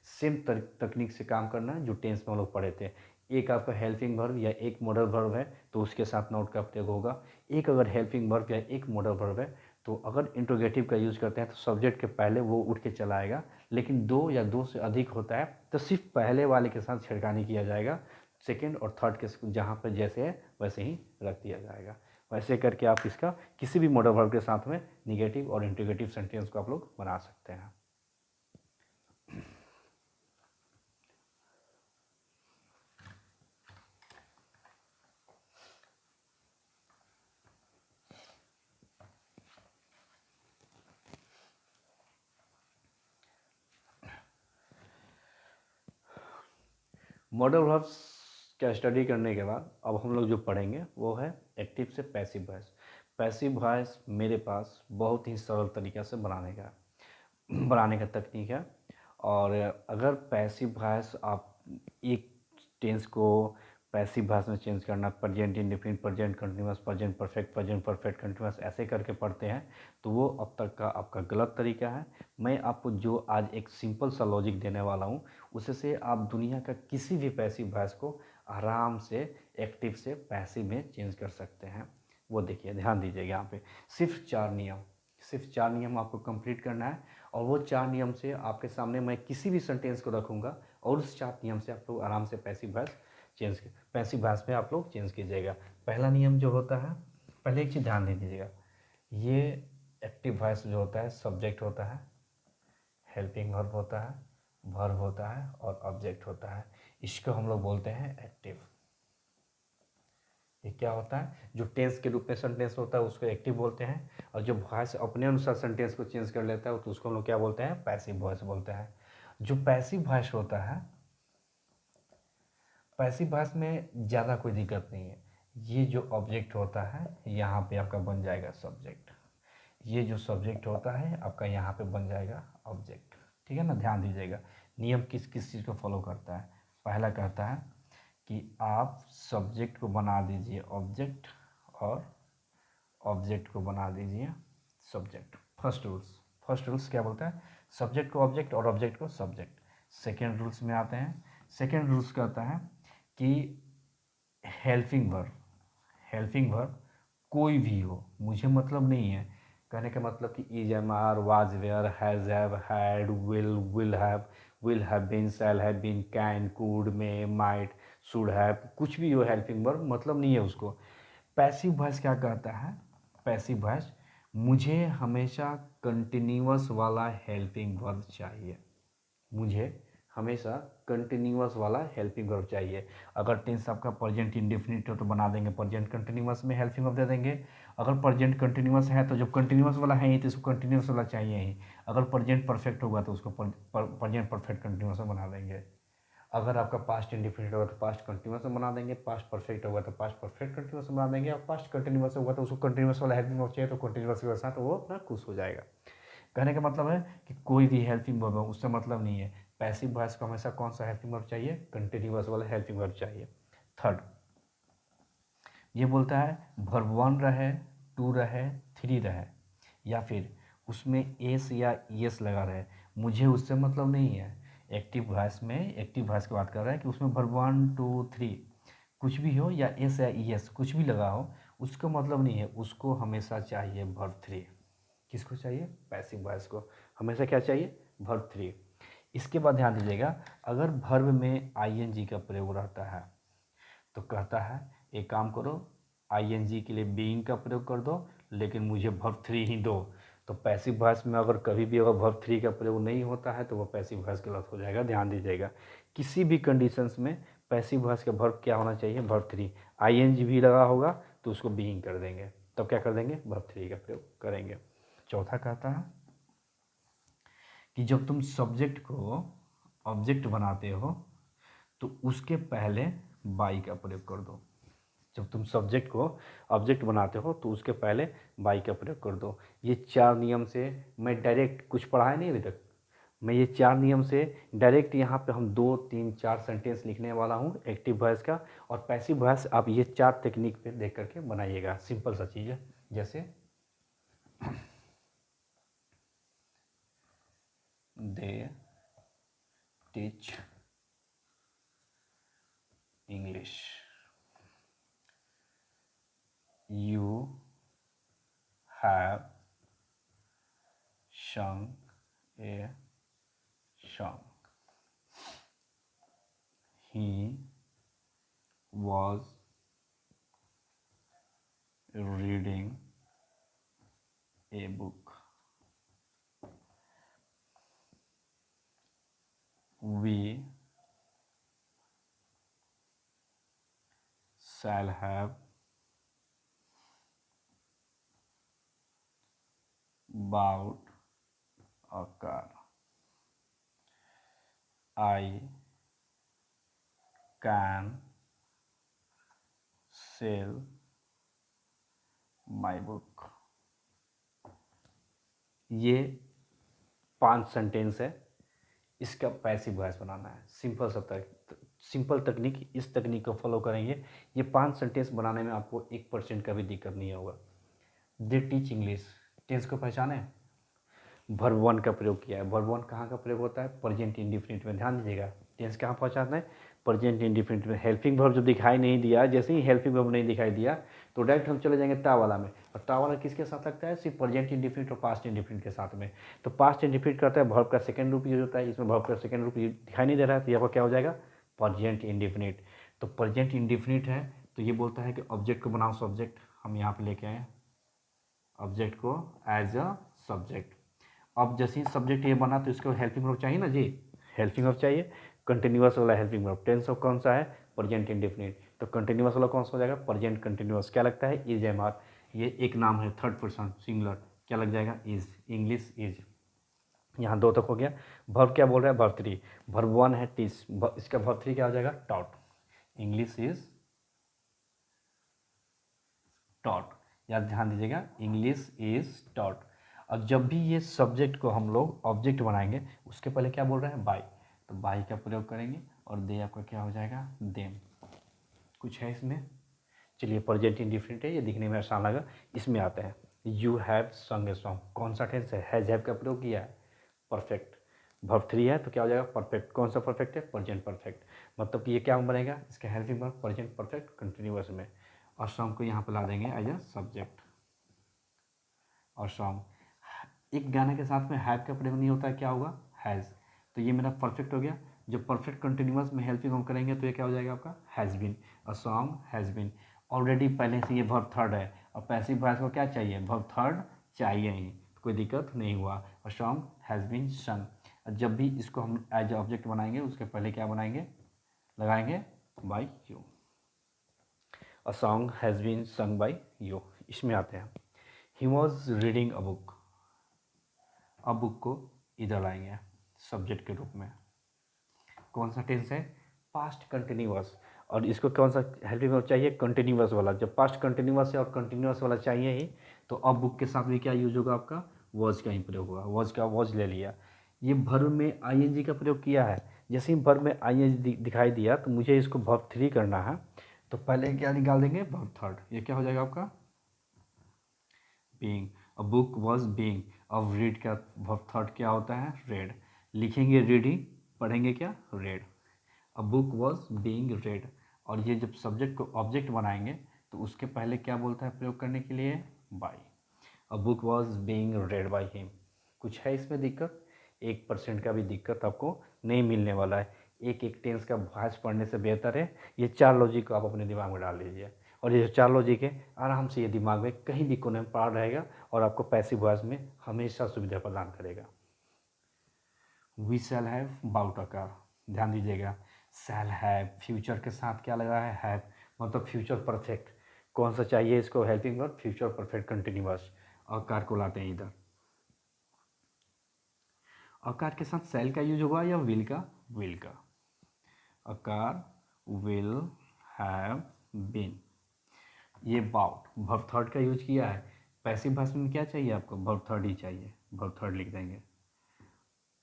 सेम तकनीक से काम करना है जो टेंस में हम लोग पढ़े थे। एक आपका हेल्पिंग वर्ब या एक मॉडल वर्ब है तो उसके साथ नॉट का प्रयोग होगा। एक अगर हेल्पिंग वर्ब या एक मॉडल वर्ब है तो अगर इंट्रोगेटिव का यूज़ करते हैं तो सब्जेक्ट के पहले वो उठ के चला आएगा। लेकिन दो या दो से अधिक होता है तो सिर्फ पहले वाले के साथ छेड़खानी किया जाएगा, सेकेंड और थर्ड के जहाँ पर जैसे है वैसे ही रख दिया जाएगा। वैसे करके आप इसका किसी भी मॉडल वर्ब के साथ में निगेटिव और इंट्रोगेटिव सेंटेंस को आप लोग बना सकते हैं। मॉडल वर्ब्स का स्टडी करने के बाद अब हम लोग जो पढ़ेंगे वो है एक्टिव से पैसिव वॉइस। पैसिव वॉइस मेरे पास बहुत ही सरल तरीक़ा से बनाने का तकनीक है। और अगर पैसिव वॉइस आप एक टेंस को पैसिव वॉइस में चेंज करना, present indefinite, present continuous, present perfect continuous ऐसे करके पढ़ते हैं तो वो अब तक का आपका गलत तरीका है। मैं आपको जो आज एक सिंपल सा लॉजिक देने वाला हूँ उससे से आप दुनिया का किसी भी पैसिव वॉइस को आराम से एक्टिव से पैसिव में चेंज कर सकते हैं। वो देखिए ध्यान दीजिएगा, यहाँ पे सिर्फ चार नियम आपको कंप्लीट करना है। और वो चार नियम से आपके सामने मैं किसी भी सेंटेंस को रखूँगा और उस चार नियम से आप लोग आराम से पैसिव वॉइस में आप लोग चेंज कीजिएगा। पहला नियम जो होता है, पहले एक चीज़ ध्यान दे दीजिएगा, ये एक्टिव वॉइस जो होता है सब्जेक्ट होता है, हेल्पिंग वर्ब होता है, वर्ब होता है और ऑब्जेक्ट होता है। इसको हम लोग बोलते हैं एक्टिव। ये क्या होता है, जो टेंस के रूप में सेंटेंस होता है उसको एक्टिव बोलते हैं, और जो वॉइस अपने अनुसार सेंटेंस को चेंज कर लेता है तो उसको हम लोग क्या बोलते हैं पैसिव वॉइस बोलते हैं। जो पैसिव वॉइस होता है, पैसिव वॉइस में ज़्यादा कोई दिक्कत नहीं है। ये जो ऑब्जेक्ट होता है यहाँ पे आपका बन जाएगा सब्जेक्ट, ये जो सब्जेक्ट होता है आपका यहाँ पे बन जाएगा ऑब्जेक्ट। ठीक है ना, ध्यान दीजिएगा नियम किस किस चीज़ को फॉलो करता है। पहला कहता है कि आप सब्जेक्ट को बना दीजिए ऑब्जेक्ट और ऑब्जेक्ट को बना दीजिए सब्जेक्ट। फर्स्ट रूल्स क्या बोलता है, सब्जेक्ट को ऑब्जेक्ट और ऑब्जेक्ट को सब्जेक्ट। सेकेंड रूल्स में आते हैं, सेकेंड रूल्स कहता है कि हेल्पिंग वर्ब कोई भी हो, मुझे मतलब नहीं है कहने का मतलब कि is am are, was were, has have, had, will have been, shall have been, can, could, may, might, should have, कुछ भी हो हेल्पिंग वर्ब मतलब नहीं है उसको। पैसिव वॉइस क्या कहता है? पैसिव वॉइस, मुझे हमेशा कंटिन्यूअस वाला हेल्पिंग वर्ब चाहिए, मुझे हमेशा कंटिन्यूअस वाला हेल्पिंग वर्ब चाहिए। अगर टेंस आपका प्रेजेंट इंडेफिनिट हो तो बना देंगे प्रेजेंट कंटिन्यूअस में हेल्पिंग वर्ब दे देंगे। अगर प्रेजेंट कंटिन्यूअस है तो जब कंटिन्यूअस वाला है ही तो इसको कंटिन्यूअस वाला चाहिए ही। अगर प्रेजेंट परफेक्ट होगा तो उसको प्रेजेंट परफेक्ट कंटिन्यूअस में बना देंगे। अगर आपका पास्ट इंडेफिनिट होगा तो पास्ट कंटिन्यूअस में बना देंगे, पास्ट परफेक्ट होगा तो पास्ट परफेक्ट कंटिन्यूअस में बना देंगे, और पास्ट कंटिन्यूअस होगा तो उसको कंटिन्यूअस वाला हेल्पिंग वर्ब चाहिए तो कंटिन्यूअस के साथ वो अपना खुश हो जाएगा। कहने का मतलब है कि कोई भी हेल्पिंग वर्ब है उससे मतलब नहीं है। पैसिव वॉइस को हमेशा कौन सा हेल्पिंग वर्ब चाहिए? कंटिन्यूअस वाला हेल्पिंग वर्ब चाहिए। थर्ड, ये बोलता है वर्ब 1 रहे, 2 रहे, 3 रहे, या फिर उसमें एस या ईएस लगा रहे, मुझे उससे मतलब नहीं है। एक्टिव वॉइस में, एक्टिव वॉइस की बात कर रहा है कि उसमें वर्ब 1 2 3 कुछ भी हो, या एस या ईएस कुछ भी लगा हो, उसको मतलब नहीं है, उसको हमेशा चाहिए वर्ब 3। किसको चाहिए? पैसिव वॉइस को हमेशा क्या चाहिए? वर्ब 3। इसके बाद ध्यान दीजिएगा, अगर वर्ब में आईएनजी का प्रयोग रहता है तो कहता है एक काम करो, आईएनजी के लिए बीइंग का प्रयोग कर दो, लेकिन मुझे वर्ब 3 ही दो। तो पैसिव वॉइस में अगर कभी भी अगर वर्ब 3 का प्रयोग नहीं होता है तो वह पैसिव वॉइस गलत हो जाएगा, ध्यान दीजिएगा। किसी भी कंडीशंस में पैसिव वॉइस का वर्ब क्या होना चाहिए? वर्ब 3। आईएनजी भी लगा होगा तो उसको बीइंग कर देंगे, तब क्या कर देंगे? वर्ब 3 का प्रयोग करेंगे। चौथा कहता है कि जब तुम सब्जेक्ट को ऑब्जेक्ट बनाते हो तो उसके पहले बाई का प्रयोग कर दो। जब तुम सब्जेक्ट को ऑब्जेक्ट बनाते हो तो उसके पहले बाई का प्रयोग कर दो। ये 4 नियम से मैं डायरेक्ट कुछ पढ़ाया नहीं अभी तक, मैं ये 4 नियम से डायरेक्ट यहाँ पे हम 2 3 4 सेंटेंस लिखने वाला हूँ एक्टिव वॉइस का, और पैसिव वॉइस आप ये 4 टेक्निक पे देख करके बनाइएगा। सिंपल सा चीज़ है, जैसे they teach English, you have sung a song, he was reading a book, we shall have bought a car, I can sell my book। ये 5 सेंटेंस है, इसका पैसिव वॉइस बनाना है। सिंपल तकनीक, इस तकनीक को फॉलो करेंगे, ये 5 सेंटेंस बनाने में आपको 1% का भी दिक्कत नहीं होगा। दे टीच इंग्लिश, टेंस को पहचाने, वर्ब 1 का प्रयोग किया है। वर्ब 1 कहाँ का प्रयोग होता है? प्रेजेंट इंडिफिनिट में। ध्यान दीजिएगा, टेंस कहाँ पहचानना है? प्रेजेंट इंडिफिनिट में। हेल्पिंग वर्ब जब दिखाई नहीं दिया, जैसे ही हेल्पिंग वर्ब नहीं दिखाई दिया तो डायरेक्ट हम चले जाएंगे ता वाला में, और ता वाला किसके साथ लगता है? सिर्फ प्रेजेंट इंडिफिनिट और पास्ट इंडिफिनिट के साथ में। तो पास्ट इंडिफिनिट करता है वर्ब का सेकंड रूप यूज होता है, इसमें वर्ब का सेकंड रूप दिखाई नहीं दे रहा है तो यहाँ पर क्या हो जाएगा? Present indefinite. तो प्रेजेंट इंडिफिनिट है तो ये बोलता है कि ऑब्जेक्ट को बनाओ सब्जेक्ट, हम यहाँ पे लेके आए ऑब्जेक्ट को एज अ सब्जेक्ट। अब जैसे ही सब्जेक्ट ये बना तो इसको हेल्पिंग वर्ब चाहिए ना जी, हेल्पिंग वर्ब चाहिए, कंटिन्यूअस वाला हेल्पिंग वर्ब। टेंस ऑफ कौन सा है? Present indefinite. तो कंटिन्यूअस वाला कौन सा हो जाएगा? Present continuous. क्या लगता है? इज एम आर, ये एक नाम है थर्ड पर्सन सिंगुलर, क्या लग जाएगा? Is, English is. यहाँ 2 तक हो गया। वर्ब क्या बोल रहा है? वर्ब 3। वर्ब 1 है टीच, इसका वर्ब 3 क्या हो जाएगा? Taught, English is taught. यार ध्यान दीजिएगा, इंग्लिश इज टॉट। और जब भी ये सब्जेक्ट को हम लोग ऑब्जेक्ट बनाएंगे उसके पहले क्या बोल रहे हैं? बाई, तो बाई का प्रयोग करेंगे, और दे आपका क्या हो जाएगा? देम। कुछ है इसमें? चलिए, प्रेजेंट इंडिफिनिट है, ये दिखने में आसान लगा। इसमें आते हैं, यू हैव संग ए सॉन्ग, कौन सा टेंस है? हैज हैव का प्रयोग किया है, परफेक्ट। वर्ब 3 है तो क्या हो जाएगा? परफेक्ट। कौन सा परफेक्ट है? Present perfect. मतलब कि ये क्या बनेगा? इसका helping verb present perfect continuous में, और सॉन्ग को यहाँ पर ला देंगे एज अ सब्जेक्ट, और सॉन्ग। एक गाने के साथ में हैव का प्रयोग नहीं होता, क्या होगा, हैज़। तो ये मेरा परफेक्ट हो गया। जब परफेक्ट कंटिन्यूअस में हेल्पिंग हम करेंगे तो ये क्या हो जाएगा आपका, has been. A song has been. Already पहले से ये वर्ब थर्ड है और पैसिव वॉइस को क्या चाहिए, वर्ब थर्ड चाहिए ही, तो कोई दिक्कत नहीं हुआ। अ सॉन्ग हैज़ बीन संग। जब भी इसको हम एज ऑब्जेक्ट बनाएंगे उसके पहले क्या बनाएंगे, लगाएंगे by you. A song has been sung by you. इसमें आते हैं, he was reading a book. अब बुक को इधर लाएंगे सब्जेक्ट के रूप में। कौन सा टेंस है, पास्ट कंटिन्यूअस। और इसको कौन सा हेल्पिंग वर्ब चाहिए, कंटिन्यूअस वाला। जब पास्ट कंटिन्यूअस है और कंटिन्यूअस वाला चाहिए ही, तो अब बुक के साथ भी क्या यूज होगा आपका, वॉज का ही प्रयोग होगा। वॉज का वॉज ले लिया। ये वर्ब में आईएनजी का प्रयोग किया है। जैसे ही वर्ब में आईएनजी दिखाई दिया तो मुझे इसको वर्ब 3 करना है, तो पहले क्या निकाल देंगे, वर्ब थर्ड। ये क्या हो जाएगा आपका, being. A book was being. अब रीड का वर्ब थर्ड क्या होता है, रेड। लिखेंगे रीडिंग, पढ़ेंगे क्या, red. A book was being red. और ये जब सब्जेक्ट को ऑब्जेक्ट बनाएंगे तो उसके पहले क्या बोलता है प्रयोग करने के लिए, by. A book was being read by him. कुछ है इसमें दिक्कत, 1% का भी दिक्कत आपको नहीं मिलने वाला है। एक एक टेंस का वॉइस पढ़ने से बेहतर है ये 4 लॉजिक को आप अपने दिमाग में डाल लीजिए, और ये जो 4 लॉजिक है आराम से ये दिमाग में कहीं भी कोने में पड़ा रहेगा और आपको पैसिव वॉइस में हमेशा सुविधा प्रदान करेगा। We shall have bought a car. ध्यान दीजिएगा, शैल हैव फ्यूचर के साथ क्या लगा है, हैव, मतलब फ्यूचर परफेक्ट। कौन सा चाहिए इसको helping verb, future perfect continuous. और कार को लाते हैं इधर। और कार के साथ शैल का यूज होगा या विल का, विल का। A car will have been. ये बाउट वर्ब थर्ड का यूज किया है। पैसिव वॉइस में क्या चाहिए आपको, वर्ब थर्ड ही चाहिए, वर्ब थर्ड लिख देंगे।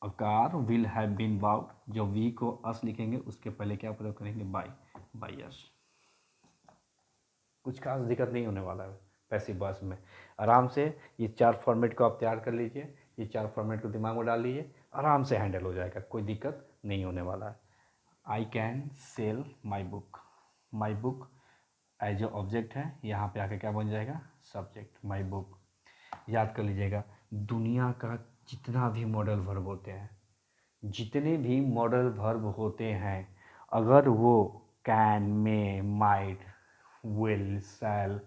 A car will have been bought. जो वी को अस लिखेंगे उसके पहले क्या प्रयोग करेंगे, बाय, बाय अस। कुछ खास दिक्कत नहीं होने वाला है पैसिव वॉइस में। आराम से ये 4 फॉर्मेट को आप तैयार कर लीजिए, ये 4 फॉर्मेट को दिमाग में डाल लीजिए, आराम से हैंडल हो जाएगा, कोई दिक्कत नहीं होने वाला है। I can sell my book. My book as a object है, यहाँ पे आके क्या बन जाएगा, सब्जेक्ट, माई बुक। याद कर लीजिएगा, दुनिया का जितना भी मॉडल वर्ब होते हैं, जितने भी मॉडल वर्ब होते हैं, अगर वो can, may, might, will, shall,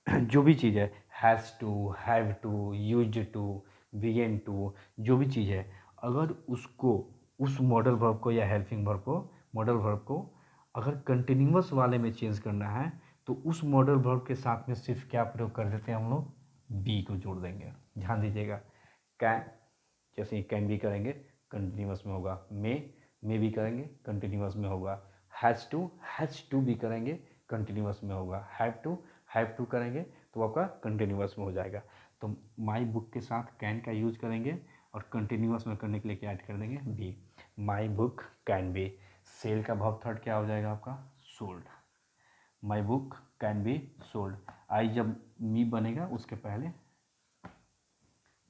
जो भी चीज़ है, has to, have to, used to, been to, जो भी चीज़ है, अगर उसको, उस मॉडल वर्ब को या हेल्पिंग वर्ब को, मॉडल वर्ब को अगर कंटिन्यूअस वाले में चेंज करना है तो उस मॉडल वर्ब के साथ में सिर्फ क्या प्रयोग कर देते हैं हम लोग, बी को जोड़ देंगे। ध्यान दीजिएगा, कैन, जैसे ही कैन भी करेंगे कंटिन्यूअस में होगा, मे भी करेंगे कंटिन्यूअस में होगा, हैज़ टू भी करेंगे कंटिन्यूअस में होगा, हैव टू करेंगे तो आपका कंटिन्यूअस में हो जाएगा। तो माई बुक के साथ कैन का यूज करेंगे और कंटिन्यूअस में करने के लिए क्या ऐड कर देंगे, be. My book can be. Sell का वर्ब थर्ड क्या हो जाएगा आपका, sold. My book can be sold. I जब मी बनेगा उसके पहले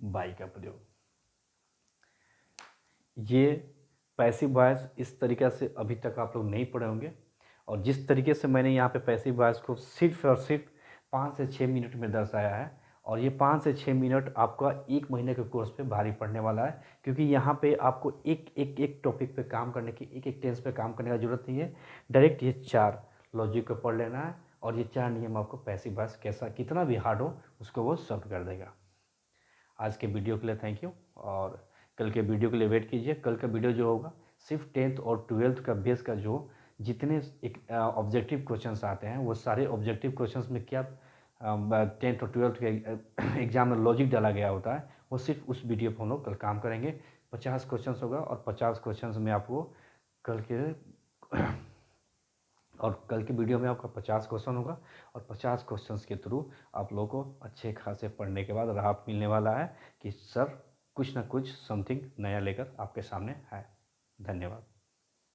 बाई का प्रयोग। ये पैसिव वॉइस इस तरीक़े से अभी तक आप लोग नहीं पढ़े होंगे, और जिस तरीके से मैंने यहाँ पे पैसिव वॉइस को सिर्फ और सिर्फ 5 से 6 मिनट में दर्शाया है, और ये 5 से 6 मिनट आपका 1 महीने के कोर्स पे भारी पड़ने वाला है, क्योंकि यहाँ पे आपको एक टॉपिक पे काम करने की, एक टेंस पे काम करने की ज़रूरत नहीं है। डायरेक्ट ये 4 लॉजिक को पढ़ लेना है और ये 4 नियम आपको पैसिव वॉइस कैसा, कितना भी हार्ड हो उसको वो सॉल्व कर देगा। आज के वीडियो के लिए थैंक यू, और कल के वीडियो के लिए वेट कीजिए। कल का वीडियो जो होगा सिर्फ 10th और 12th का बेस का जो जितने एक ऑब्जेक्टिव क्वेश्चंस आते हैं वो सारे ऑब्जेक्टिव क्वेश्चंस में क्या 10th और 12th के एग्जाम में लॉजिक डाला गया होता है, वो सिर्फ उस वीडियो पर हम लोग कल काम करेंगे। 50 क्वेश्चंस होगा और 50 क्वेश्चंस में आपको कल के और कल की वीडियो में आपका 50 क्वेश्चन होगा, और 50 क्वेश्चंस के थ्रू आप लोगों को अच्छे खासे पढ़ने के बाद राहत मिलने वाला है कि सर कुछ ना कुछ समथिंग नया लेकर आपके सामने है। धन्यवाद।